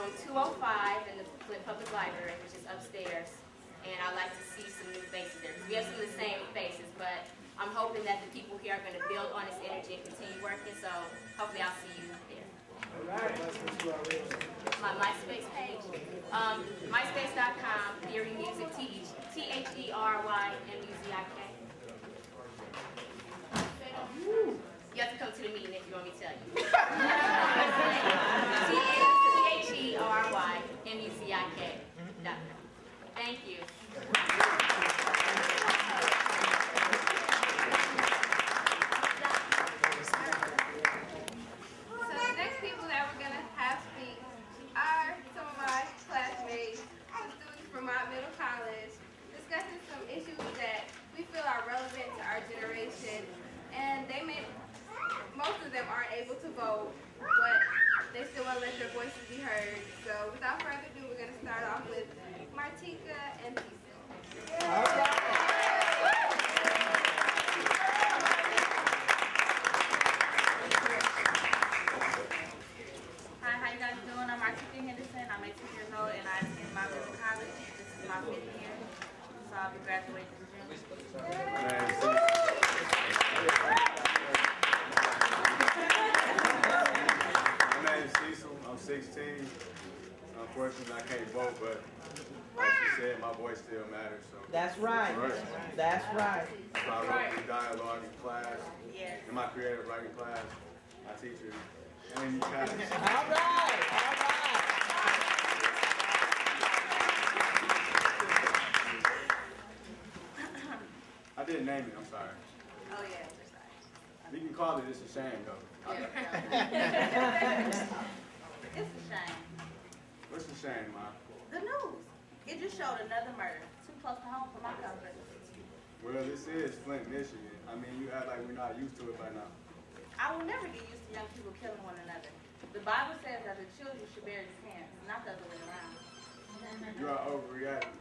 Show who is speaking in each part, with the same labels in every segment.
Speaker 1: room 205 in the Flint Public Library, which is upstairs. And I'd like to see some new faces there. We have some of the same faces, but I'm hoping that the people here are going to build on this energy and continue working. So hopefully I'll see you there.
Speaker 2: All right.
Speaker 1: My MySpace page, myspace.com, Theory Music, TheryMuzik. You have to come to the meeting if you want me to tell you. TheryMuzik.com. Thank you.
Speaker 3: So the next people that we're going to have speak are some of my classmates, some students from Mott Middle College, discussing some issues that we feel are relevant to our generation, and most of them aren't able to vote, but they still want to let their voices be heard. So without further ado, we're going to start off with Martika and Lisa.
Speaker 2: All right.
Speaker 4: Hi, how you guys doing? I'm Martika Henderson. I'm 18 years old and I attend Mott Middle College. This is my 5th year, so I'll be graduating in June.
Speaker 5: My name is Cecil. I'm 16. Unfortunately, I can't vote, but like she said, my voice still matters. So
Speaker 2: That's right. That's right.
Speaker 5: so I wrote the dialogue in class.
Speaker 4: Yes.
Speaker 5: In my creative writing class, my teacher. And you kind of,
Speaker 2: All right. All right.
Speaker 5: I didn't name it. I'm sorry.
Speaker 4: Oh yeah, we're sorry.
Speaker 5: You can call it It's a Shame, though.
Speaker 4: It's a shame.
Speaker 5: What's the shame, Ma?
Speaker 4: The news. It just showed another murder. Too close to home for my comfort.
Speaker 5: Well, this is Flint, Michigan. I mean, you act like we're not used to it by now.
Speaker 4: I will never get used to young people killing one another. The Bible says that the children should bear their parents, not the other way around.
Speaker 5: You are overreacting.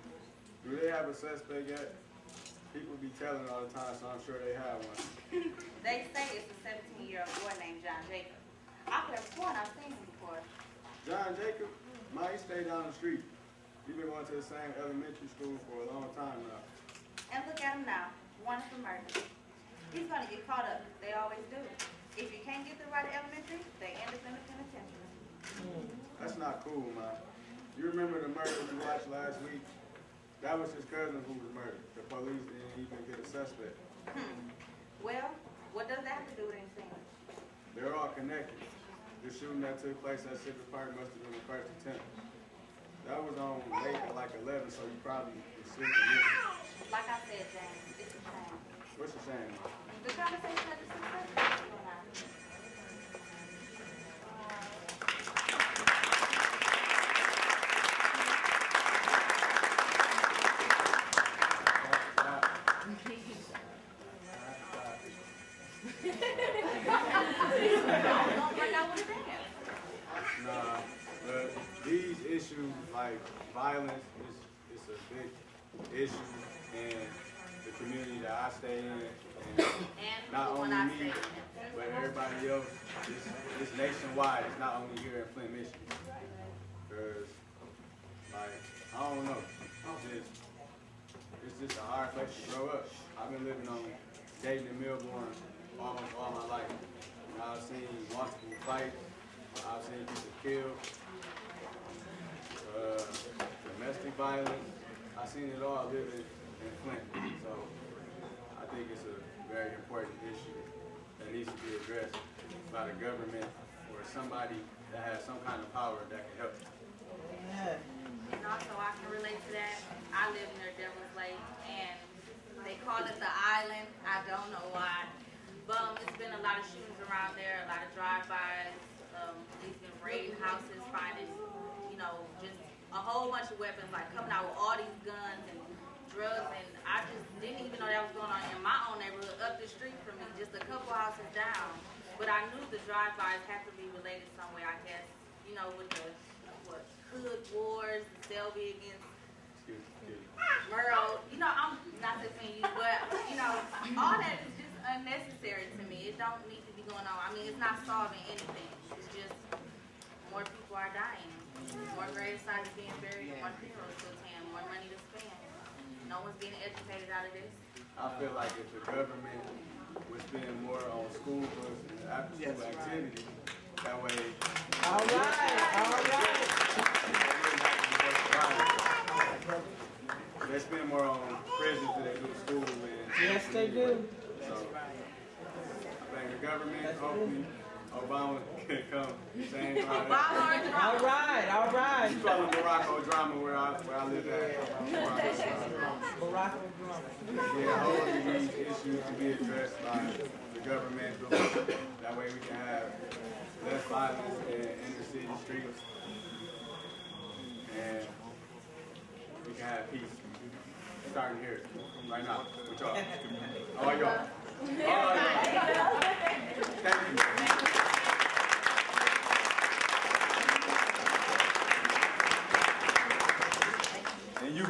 Speaker 5: Do they have a suspect yet? People be telling all the time, so I'm sure they have one.
Speaker 4: They say it's a 17-year-old boy named John Jacob. I could have sworn I've seen him before.
Speaker 5: John Jacob, he stayed down the street. He's been going to the same elementary school for a long time now.
Speaker 4: And look at him now, wanted for murder. He's going to get caught up. They always do. If you can't get through right at elementary, they end up in the penitentiary.
Speaker 5: That's not cool, man. You remember the murder we watched last week? That was his cousin who was murdered. The police didn't even get a suspect.
Speaker 4: Well, what does that have to do with anything?
Speaker 5: They're all connected. The shooting that took place at Civic Park must have been the first attempt. That was on late at like 11, so you probably was sleeping.
Speaker 4: Like I said, James, it's a shame.
Speaker 5: What's the shame?
Speaker 4: The conversation that is successful.
Speaker 5: Nah, but these issues like violence is a big issue in the community that I stay in, and not only me, but everybody else. It's nationwide. It's not only here in Flint, Michigan. Because, like, I don't know, it's just a hard place to grow up. I've been living on Dayton and Milburn almost all my life. I've seen multiple fights. I've seen people killed, domestic violence. I've seen it all living in Flint. So I think it's a very important issue that needs to be addressed by the government or somebody that has some kind of power that can help.
Speaker 2: Yeah.
Speaker 4: And also, I can relate to that. I live near Devil's Lake, and they call it the island. I don't know why. But it's been a lot of shootings around there, a lot of drive-bys. They've been raiding houses, finding, just a whole bunch of weapons, like coming out with all these guns and drugs. And I just didn't even know that was going on in my own neighborhood, up the street from me, just a couple houses down. But I knew the drive-bys had to be related some way, I guess, with the hood wars, the Selby against Merle. I'm not defending you, but, all that is just unnecessary to me. It don't need to be going on. I mean, it's not solving anything. It's just more people are dying. more gravesites being buried, more funerals to attend, more money to spend. No one's being educated out of this.
Speaker 5: I feel like if the government would spend more on school books and after-school activities, that way.
Speaker 2: All right.
Speaker 5: They spend more on prisons than they do school. And
Speaker 2: Yes, they do.
Speaker 5: So, I think the government, hopefully, Obama can come change all that.
Speaker 2: All right.
Speaker 5: You call him Morocco drama where I live at.
Speaker 2: Morocco drama.
Speaker 5: Yeah, hopefully these issues can be addressed by the government. That way we can have less violence in the city streets. And we can have peace. Starting here, right now, with y'all. All y'all. Thank you. And you.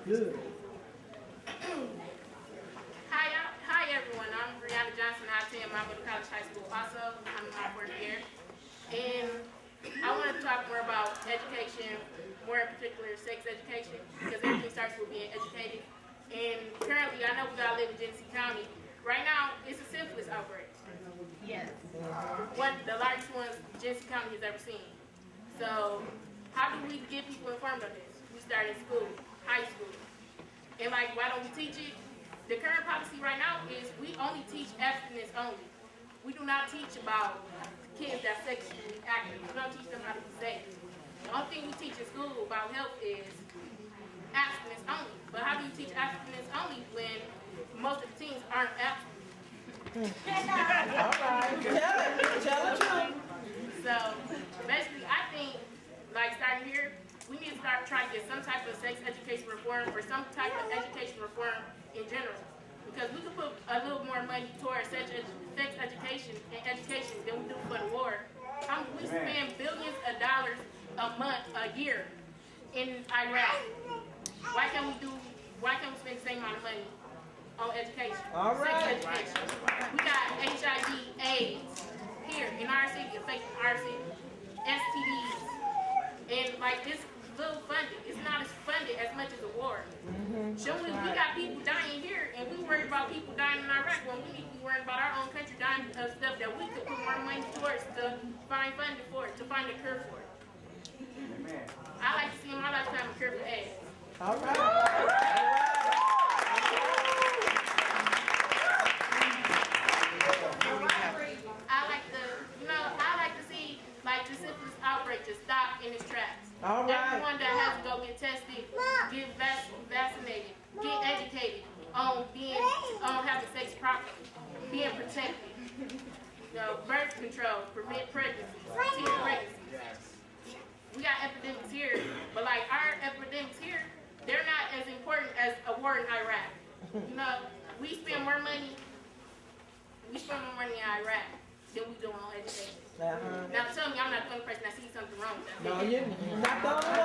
Speaker 2: Good.
Speaker 6: Hi everyone. I'm Brianna Johnson. I attend Mott College High School also. I'm in my fourth year. And I want to talk more about education, more in particular sex education, because everything starts with being educated. And currently, I know we all live in Genesee County. Right now, it's a syphilis outbreak.
Speaker 1: Yes.
Speaker 6: The largest one Genesee County has ever seen. So, how do we get people informed of this? We start in school, high school. And like, why don't we teach it? The current policy right now is we only teach abstinence only. We do not teach about kids that's sexually active. We don't teach them how to be safe. The only thing we teach in school about health is abstinence only. But how do you teach abstinence only when most of the teens aren't abstinent?
Speaker 2: All right. Tell the truth.
Speaker 6: So basically, I think, like starting here, we need to start trying to get some type of sex education reform or some type of education reform in general. Because we could put a little more money towards sex education and education than we do for the war. We spend billions of dollars a month, a year in Iraq. Why can't we spend the same amount of money on education?
Speaker 2: All right.
Speaker 6: Sex education. We got HIV, AIDS here in our city, affecting our city. STDs. And like this little funded. It's not as funded as much as a war. We got people dying here and we worry about people dying in Iraq when we need to be worrying about our own country dying of stuff that we could put more money towards to find funding for it, to find a cure for it.
Speaker 5: Amen.
Speaker 6: I like to see in my lifetime a cure for AIDS.
Speaker 2: All right.
Speaker 6: I like to see like the syphilis outbreak just stop in its tracks.
Speaker 2: All right.
Speaker 6: Everyone that has to go get tested, get vaccinated, get educated on having sex properly, being protected. Birth control, prevent pregnancies, teen pregnancies. We got epidemics here, but like our epidemics here, they're not as important as a war in Iraq. We spend more money in Iraq than we do on education. Now tell me I'm not the only person that sees something wrong with that.
Speaker 2: No, you're not the only